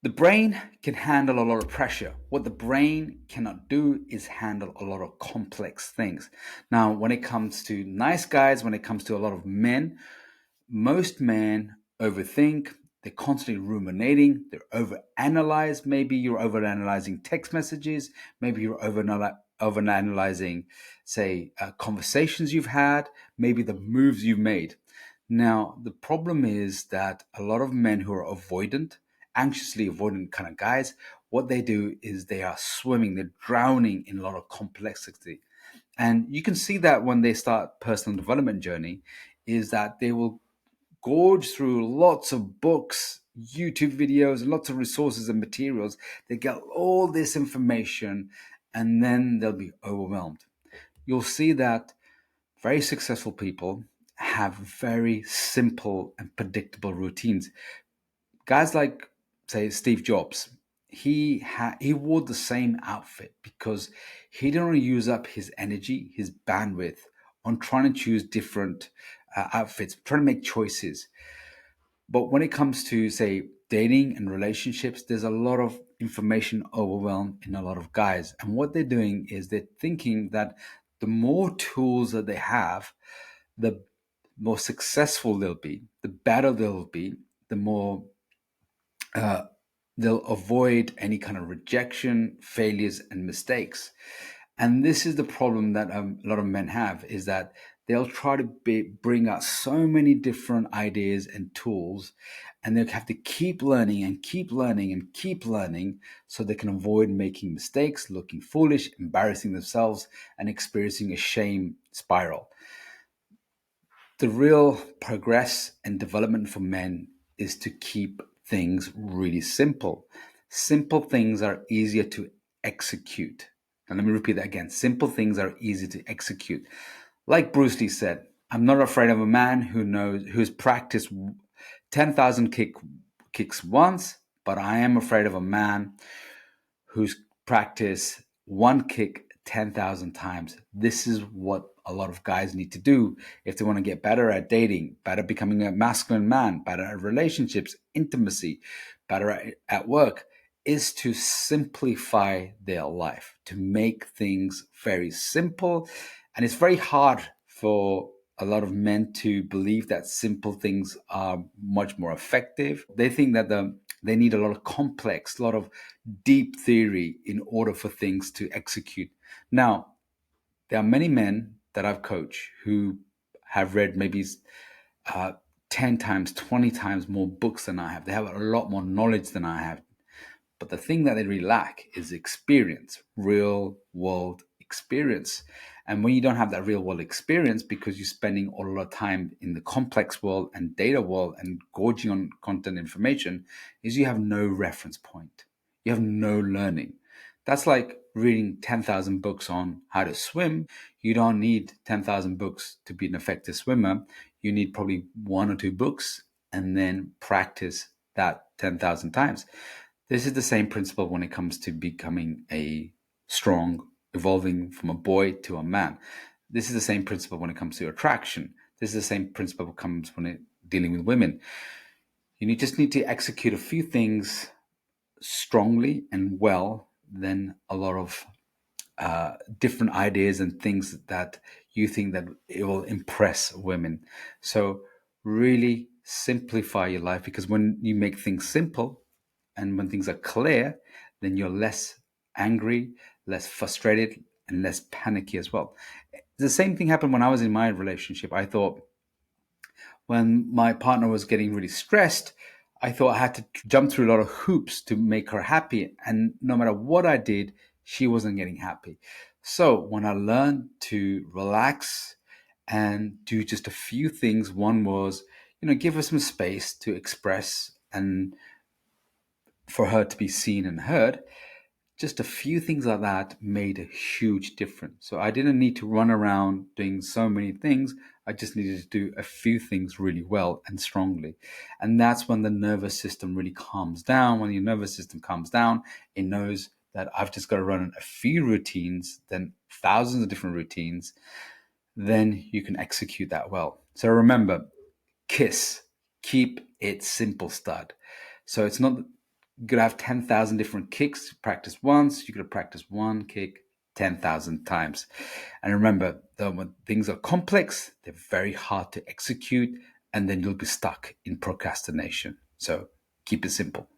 The brain can handle a lot of pressure. What the brain cannot do is handle a lot of complex things. Now, when it comes to nice guys, when it comes to a lot of men, most men overthink. They're constantly ruminating. They're overanalyze. Maybe you're overanalyzing text messages. Maybe you're overanalyzing, say, conversations you've had. Maybe the moves you've made. Now, the problem is that a lot of men who are avoidant, anxiously avoidant kind of guys, what they do is they are swimming, they're drowning in a lot of complexity. And you can see that when they start personal development journey, is that they will gorge through lots of books, YouTube videos, and lots of resources and materials. They get all this information and then they'll be overwhelmed. You'll see that very successful people have very simple and predictable routines. Guys like, say, Steve Jobs, he wore the same outfit because he didn't want to use up his energy, his bandwidth on trying to choose different outfits, trying to make choices. But when it comes to, say, dating and relationships, there's a lot of information overwhelm in a lot of guys. And what they're doing is they're thinking that the more tools that they have, the more successful they'll be, the better they'll be, the more uh, they'll avoid any kind of rejection, failures, and mistakes. And this is the problem that a lot of men have, is that they'll try to bring out so many different ideas and tools, and they'll have to keep learning and keep learning and keep learning so they can avoid making mistakes, looking foolish, embarrassing themselves, and experiencing a shame spiral. The real progress and development for men is to keep things really simple. Simple things are easier to execute. And let me repeat that again. Simple things are easy to execute. Like Bruce Lee said, I'm not afraid of a man who's practiced 10,000 kicks once, but I am afraid of a man who's practiced one kick 10,000 times. This is what a lot of guys need to do if they want to get better at dating, better becoming a masculine man, better at relationships, intimacy, better at work, is to simplify their life, to make things very simple. And it's very hard for a lot of men to believe that simple things are much more effective. They think that they need a lot of complex, a lot of deep theory in order for things to execute. Now, there are many men that I've coached who have read maybe uh, 10 times, 20 times more books than I have. They have a lot more knowledge than I have. But the thing that they really lack is experience, real world experience. And when you don't have that real world experience because you're spending all of the time in the complex world and data world and gorging on content information, is you have no reference point. You have no learning. That's like reading 10,000 books on how to swim. You don't need 10,000 books to be an effective swimmer. You need probably one or two books and then practice that 10,000 times. This is the same principle when it comes to becoming a strong, evolving from a boy to a man. This is the same principle when it comes to attraction. This is the same principle that comes when dealing with women. Just need to execute a few things strongly and well, then a lot of different ideas and things that you think that it will impress women. So really simplify your life, because when you make things simple and when things are clear, then you're less angry, less frustrated, and less panicky as well. The same thing happened when I was in my relationship. I thought when my partner was getting really stressed, I thought I had to jump through a lot of hoops to make her happy. And no matter what I did, she wasn't getting happy. So when I learned to relax and do just a few things, one was, give her some space to express and for her to be seen and heard. Just a few things like that made a huge difference. So I didn't need to run around doing so many things. I just needed to do a few things really well and strongly. And that's when the nervous system really calms down. When your nervous system calms down, it knows that I've just got to run a few routines, then thousands of different routines. Then you can execute that well. So remember, KISS, keep it simple, stud. So it's not You could have 10,000 different kicks. Practice once, you could practice one kick 10,000 times. And remember, when things are complex, they're very hard to execute, and then you'll be stuck in procrastination. So keep it simple.